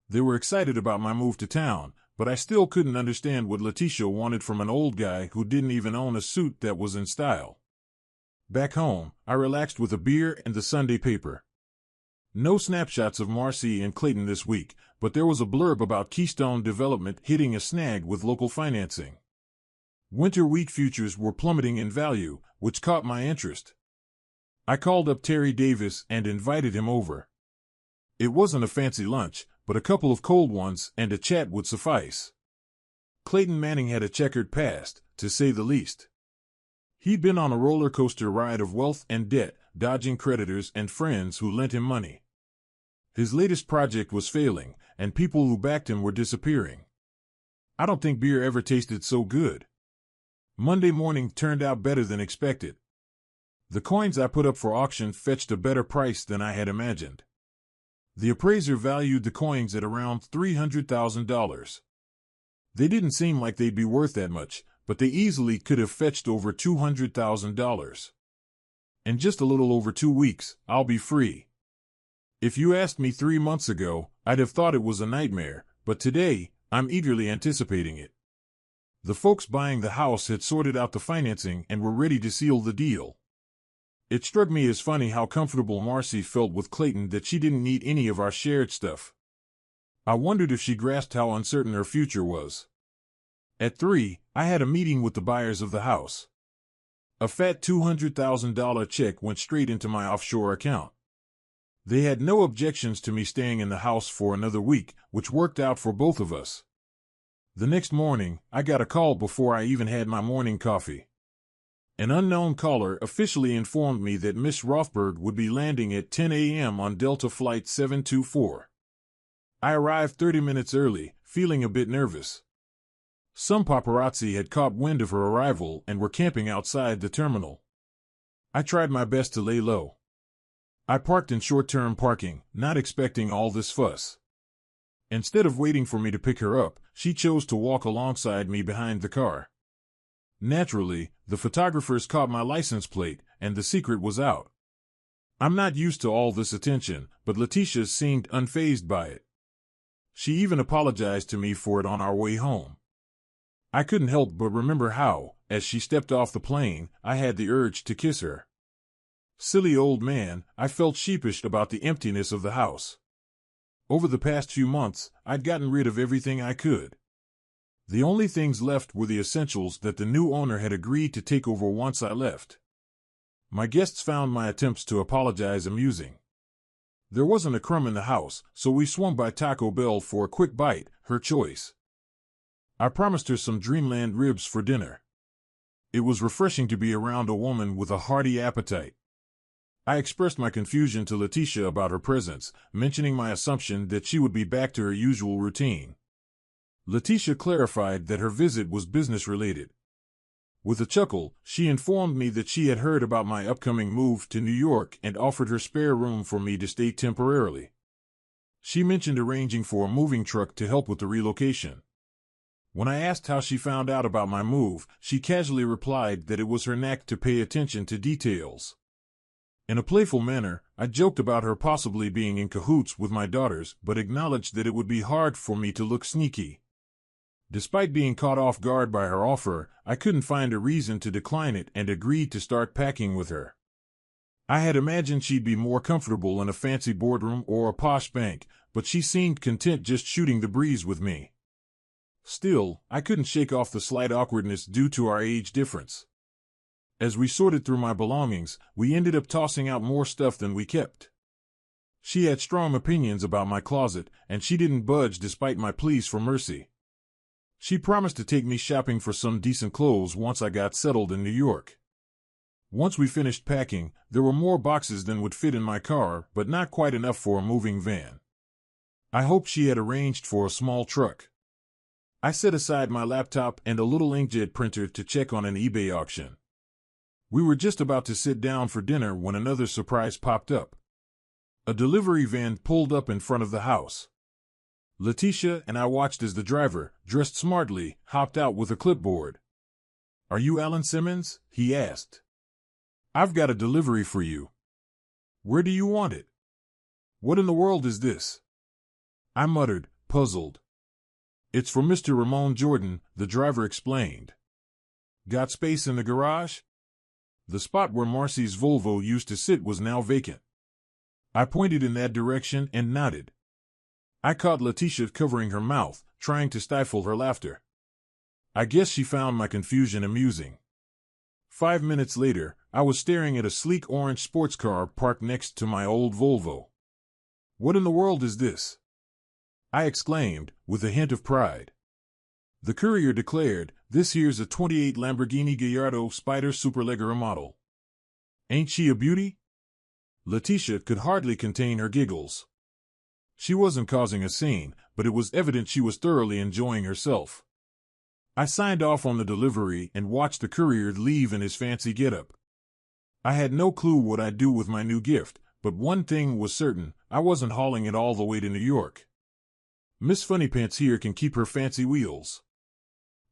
They were excited about my move to town, but I still couldn't understand what Letitia wanted from an old guy who didn't even own a suit that was in style. Back home, I relaxed with a beer and the Sunday paper. No snapshots of Marcy and Clayton this week, but there was a blurb about Keystone Development hitting a snag with local financing. Winter wheat futures were plummeting in value, which caught my interest. I called up Terry Davis and invited him over. It wasn't a fancy lunch, but a couple of cold ones and a chat would suffice. Clayton Manning had a checkered past, to say the least. He'd been on a roller coaster ride of wealth and debt, dodging creditors and friends who lent him money. His latest project was failing, and people who backed him were disappearing. I don't think beer ever tasted so good. Monday morning turned out better than expected. The coins I put up for auction fetched a better price than I had imagined. The appraiser valued the coins at around $300,000. They didn't seem like they'd be worth that much, but they easily could have fetched over $200,000. In just a little over 2 weeks, I'll be free. If you asked me 3 months ago, I'd have thought it was a nightmare, but today, I'm eagerly anticipating it. The folks buying the house had sorted out the financing and were ready to seal the deal. It struck me as funny how comfortable Marcy felt with Clayton that she didn't need any of our shared stuff. I wondered if she grasped how uncertain her future was. At 3, I had a meeting with the buyers of the house. A fat $200,000 check went straight into my offshore account. They had no objections to me staying in the house for another week, which worked out for both of us. The next morning, I got a call before I even had my morning coffee. An unknown caller officially informed me that Miss Rothberg would be landing at 10 a.m. on Delta Flight 724. I arrived 30 minutes early, feeling a bit nervous. Some paparazzi had caught wind of her arrival and were camping outside the terminal. I tried my best to lay low. I parked in short-term parking, not expecting all this fuss. Instead of waiting for me to pick her up, she chose to walk alongside me behind the car. Naturally, the photographers caught my license plate, and the secret was out. I'm not used to all this attention, but Letitia seemed unfazed by it. She even apologized to me for it on our way home. I couldn't help but remember how, as she stepped off the plane, I had the urge to kiss her. Silly old man, I felt sheepish about the emptiness of the house. Over the past few months, I'd gotten rid of everything I could. The only things left were the essentials that the new owner had agreed to take over once I left. My guests found my attempts to apologize amusing. There wasn't a crumb in the house, so we swung by Taco Bell for a quick bite, her choice. I promised her some Dreamland ribs for dinner. It was refreshing to be around a woman with a hearty appetite. I expressed my confusion to Letitia about her presence, mentioning my assumption that she would be back to her usual routine. Letitia clarified that her visit was business-related. With a chuckle, she informed me that she had heard about my upcoming move to New York and offered her spare room for me to stay temporarily. She mentioned arranging for a moving truck to help with the relocation. When I asked how she found out about my move, she casually replied that it was her knack to pay attention to details. In a playful manner, I joked about her possibly being in cahoots with my daughters, but acknowledged that it would be hard for me to look sneaky. Despite being caught off guard by her offer, I couldn't find a reason to decline it and agreed to start packing with her. I had imagined she'd be more comfortable in a fancy boardroom or a posh bank, but she seemed content just shooting the breeze with me. Still, I couldn't shake off the slight awkwardness due to our age difference. As we sorted through my belongings, we ended up tossing out more stuff than we kept. She had strong opinions about my closet, and she didn't budge despite my pleas for mercy. She promised to take me shopping for some decent clothes once I got settled in New York. Once we finished packing, there were more boxes than would fit in my car, but not quite enough for a moving van. I hoped she had arranged for a small truck. I set aside my laptop and a little inkjet printer to check on an eBay auction. We were just about to sit down for dinner when another surprise popped up. A delivery van pulled up in front of the house. Letitia and I watched as the driver, dressed smartly, hopped out with a clipboard. "Are you Alan Simmons?" he asked. "I've got a delivery for you." "Where do you want it?" "What in the world is this?" I muttered, puzzled. "It's for Mr. Ramon Jordan," the driver explained. "Got space in the garage?" The spot where Marcy's Volvo used to sit was now vacant. I pointed in that direction and nodded. I caught Letitia covering her mouth, trying to stifle her laughter. I guess she found my confusion amusing. 5 minutes later, I was staring at a sleek orange sports car parked next to my old Volvo. "What in the world is this?" I exclaimed, with a hint of pride. The courier declared, "This here's a '28 Lamborghini Gallardo Spider Superleggera model. Ain't she a beauty?" Letitia could hardly contain her giggles. She wasn't causing a scene, but it was evident she was thoroughly enjoying herself. I signed off on the delivery and watched the courier leave in his fancy getup. I had no clue what I'd do with my new gift, but one thing was certain, I wasn't hauling it all the way to New York. Miss Funnypants here can keep her fancy wheels.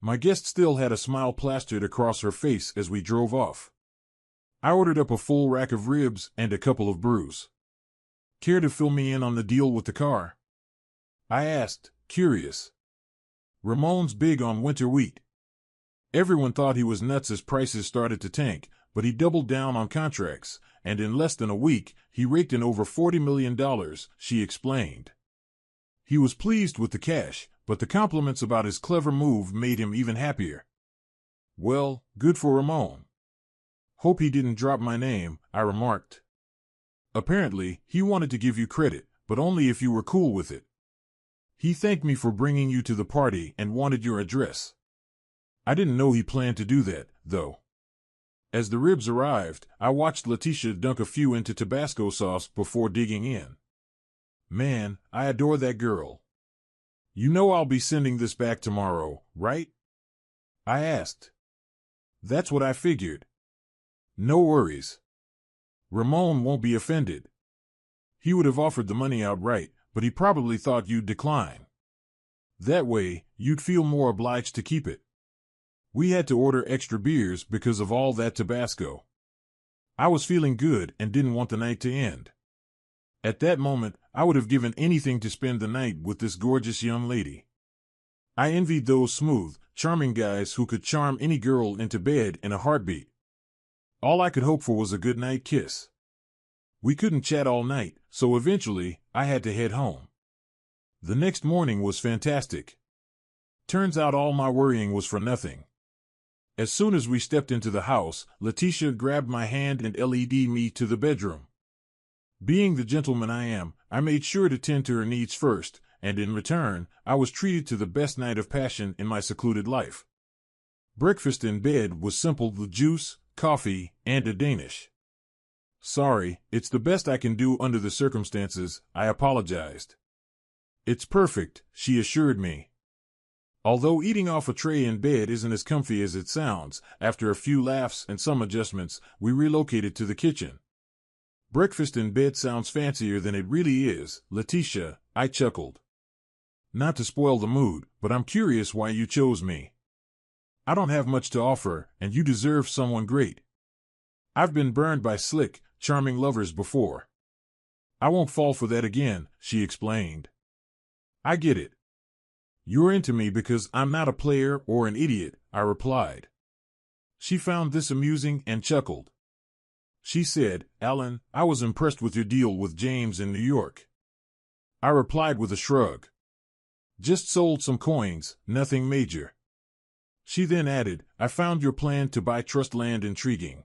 My guest still had a smile plastered across her face as we drove off. I ordered up a full rack of ribs and a couple of brews. "Care to fill me in on the deal with the car?" I asked, curious. Ramon's big on winter wheat. Everyone thought he was nuts as prices started to tank, but he doubled down on contracts, and in less than a week, he raked in over $40 million, she explained. He was pleased with the cash, but the compliments about his clever move made him even happier. "Well, good for Ramon. Hope he didn't drop my name," I remarked. "Apparently, he wanted to give you credit, but only if you were cool with it. He thanked me for bringing you to the party and wanted your address. I didn't know he planned to do that, though." As the ribs arrived, I watched Letitia dunk a few into Tabasco sauce before digging in. "Man, I adore that girl. You know I'll be sending this back tomorrow, right?" I asked. "That's what I figured." "No worries. Ramon won't be offended. He would have offered the money outright, but he probably thought you'd decline. That way, you'd feel more obliged to keep it. We had to order extra beers because of all that Tabasco. I was feeling good and didn't want the night to end. At that moment, I would have given anything to spend the night with this gorgeous young lady. I envied those smooth, charming guys who could charm any girl into bed in a heartbeat. All I could hope for was a goodnight kiss. We couldn't chat all night, so eventually, I had to head home. The next morning was fantastic. Turns out all my worrying was for nothing. As soon as we stepped into the house, Letitia grabbed my hand and led me to the bedroom. Being the gentleman I am, I made sure to tend to her needs first, and in return, I was treated to the best night of passion in my secluded life. Breakfast in bed was simple with juice, coffee, and a Danish. "Sorry, it's the best I can do under the circumstances," I apologized. "It's perfect," she assured me. Although eating off a tray in bed isn't as comfy as it sounds, after a few laughs and some adjustments, we relocated to the kitchen. "Breakfast in bed sounds fancier than it really is, Letitia," I chuckled. "Not to spoil the mood, but I'm curious why you chose me. I don't have much to offer, and you deserve someone great. I've been burned by slick, charming lovers before. I won't fall for that again, she explained. I get it. You're into me because I'm not a player or an idiot, I replied. She found this amusing and chuckled. She said, Alan, I was impressed with your deal with James in New York. I replied with a shrug. Just sold some coins, nothing major. She then added, I found your plan to buy trust land intriguing.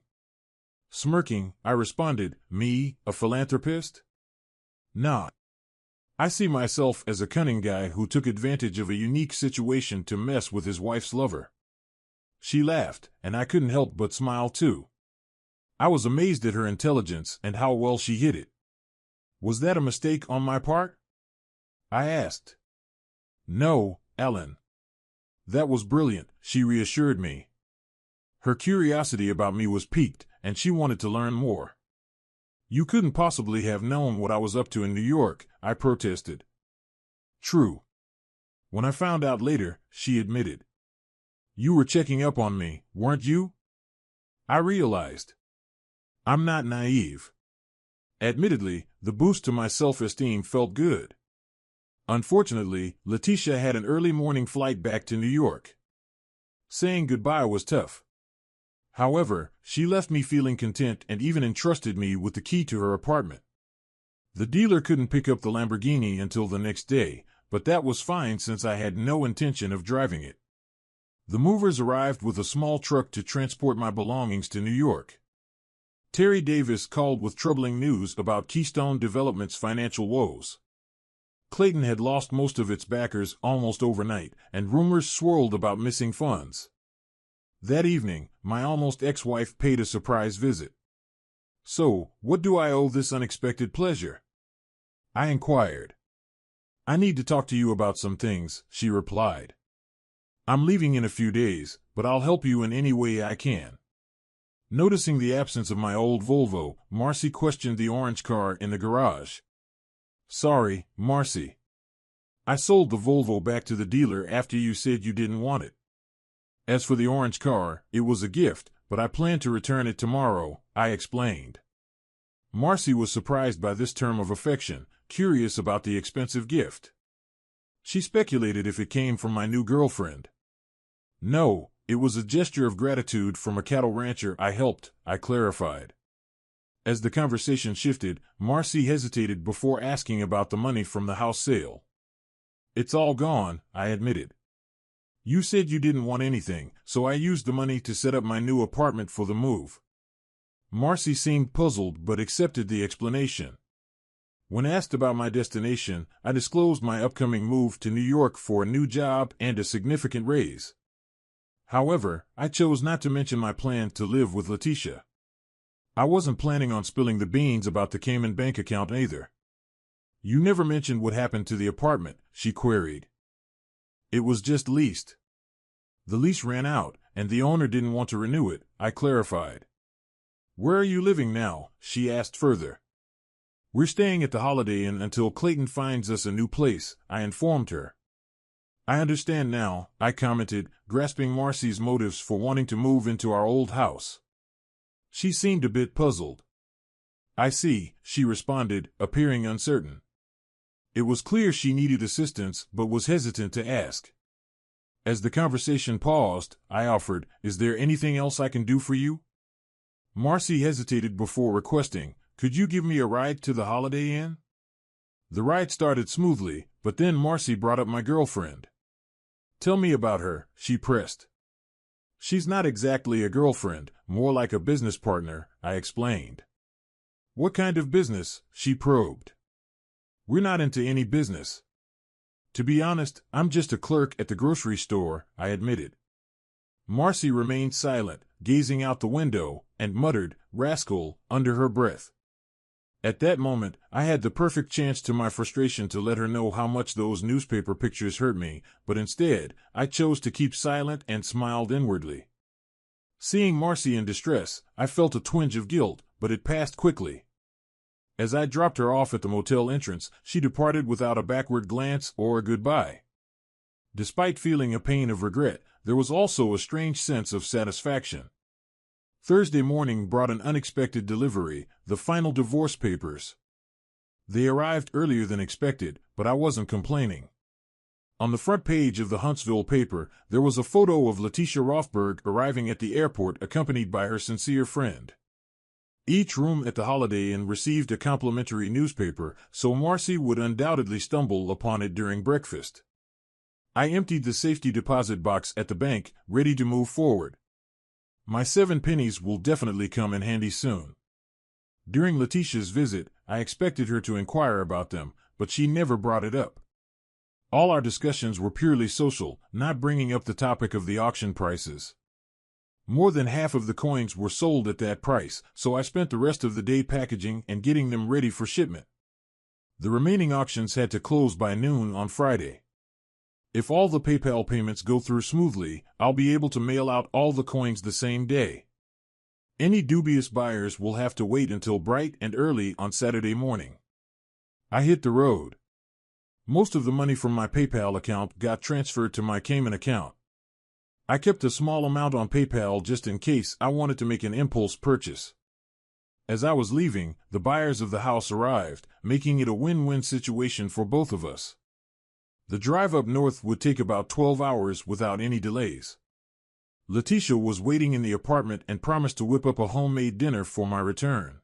Smirking, I responded, me, a philanthropist? Nah. I see myself as a cunning guy who took advantage of a unique situation to mess with his wife's lover. She laughed, and I couldn't help but smile too. I was amazed at her intelligence and how well she hit it. Was that a mistake on my part? I asked. No, Alan. That was brilliant, she reassured me. Her curiosity about me was piqued, and she wanted to learn more. You couldn't possibly have known what I was up to in New York, I protested. True. When I found out later, she admitted. You were checking up on me, weren't you? I realized. I'm not naive. Admittedly, the boost to my self-esteem felt good. Unfortunately, Letitia had an early morning flight back to New York. Saying goodbye was tough. However, she left me feeling content and even entrusted me with the key to her apartment. The dealer couldn't pick up the Lamborghini until the next day, but that was fine since I had no intention of driving it. The movers arrived with a small truck to transport my belongings to New York. Terry Davis called with troubling news about Keystone Development's financial woes. Clayton had lost most of its backers almost overnight, and rumors swirled about missing funds. That evening, my almost ex-wife paid a surprise visit. So, what do I owe this unexpected pleasure? I inquired. I need to talk to you about some things, she replied. I'm leaving in a few days, but I'll help you in any way I can. Noticing the absence of my old Volvo, Marcy questioned the orange car in the garage. Sorry, Marcy. I sold the Volvo back to the dealer after you said you didn't want it. As for the orange car, it was a gift, but I plan to return it tomorrow, I explained. Marcy was surprised by this term of affection, curious about the expensive gift. She speculated if it came from my new girlfriend. No, it was a gesture of gratitude from a cattle rancher I helped, I clarified. As the conversation shifted, Marcy hesitated before asking about the money from the house sale. It's all gone, I admitted. You said you didn't want anything, so I used the money to set up my new apartment for the move. Marcy seemed puzzled but accepted the explanation. When asked about my destination, I disclosed my upcoming move to New York for a new job and a significant raise. However, I chose not to mention my plan to live with Letitia. I wasn't planning on spilling the beans about the Cayman bank account either. You never mentioned what happened to the apartment, she queried. It was just leased. The lease ran out, and the owner didn't want to renew it, I clarified. Where are you living now? She asked further. We're staying at the Holiday Inn until Clayton finds us a new place, I informed her. I understand now, I commented, grasping Marcy's motives for wanting to move into our old house. She seemed a bit puzzled. I see, she responded, appearing uncertain. It was clear she needed assistance but was hesitant to ask. As the conversation paused, I offered, Is there anything else I can do for you? Marcy hesitated before requesting, Could you give me a ride to the Holiday Inn? The ride started smoothly, but then Marcy brought up my girlfriend. Tell me about her, she pressed. She's not exactly a girlfriend, more like a business partner, I explained. What kind of business? She probed. We're not into any business. To be honest, I'm just a clerk at the grocery store, I admitted. Marcy remained silent, gazing out the window, and muttered, Rascal, under her breath. At that moment, I had the perfect chance to my frustration to let her know how much those newspaper pictures hurt me, but instead, I chose to keep silent and smiled inwardly. Seeing Marcy in distress, I felt a twinge of guilt, but it passed quickly. As I dropped her off at the motel entrance, she departed without a backward glance or a goodbye. Despite feeling a pain of regret, there was also a strange sense of satisfaction. Thursday morning brought an unexpected delivery, the final divorce papers. They arrived earlier than expected, but I wasn't complaining. On the front page of the Huntsville paper, there was a photo of Letitia Rothberg arriving at the airport accompanied by her sincere friend. Each room at the Holiday Inn received a complimentary newspaper, so Marcy would undoubtedly stumble upon it during breakfast. I emptied the safety deposit box at the bank, ready to move forward. My 7 pennies will definitely come in handy soon. During Letitia's visit, I expected her to inquire about them, but she never brought it up. All our discussions were purely social, not bringing up the topic of the auction prices. More than half of the coins were sold at that price, so I spent the rest of the day packaging and getting them ready for shipment. The remaining auctions had to close by noon on Friday. If all the PayPal payments go through smoothly, I'll be able to mail out all the coins the same day. Any dubious buyers will have to wait until bright and early on Saturday morning. I hit the road. Most of the money from my PayPal account got transferred to my Cayman account. I kept a small amount on PayPal just in case I wanted to make an impulse purchase. As I was leaving, the buyers of the house arrived, making it a win-win situation for both of us. The drive up north would take about 12 hours without any delays. Letitia was waiting in the apartment and promised to whip up a homemade dinner for my return.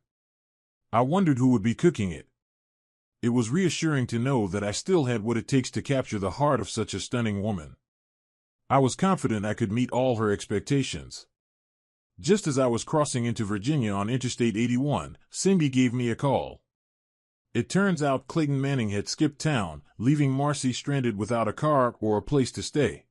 I wondered who would be cooking it. It was reassuring to know that I still had what it takes to capture the heart of such a stunning woman. I was confident I could meet all her expectations. Just as I was crossing into Virginia on Interstate 81, Cindy gave me a call. It turns out Clayton Manning had skipped town, leaving Marcy stranded without a car or a place to stay.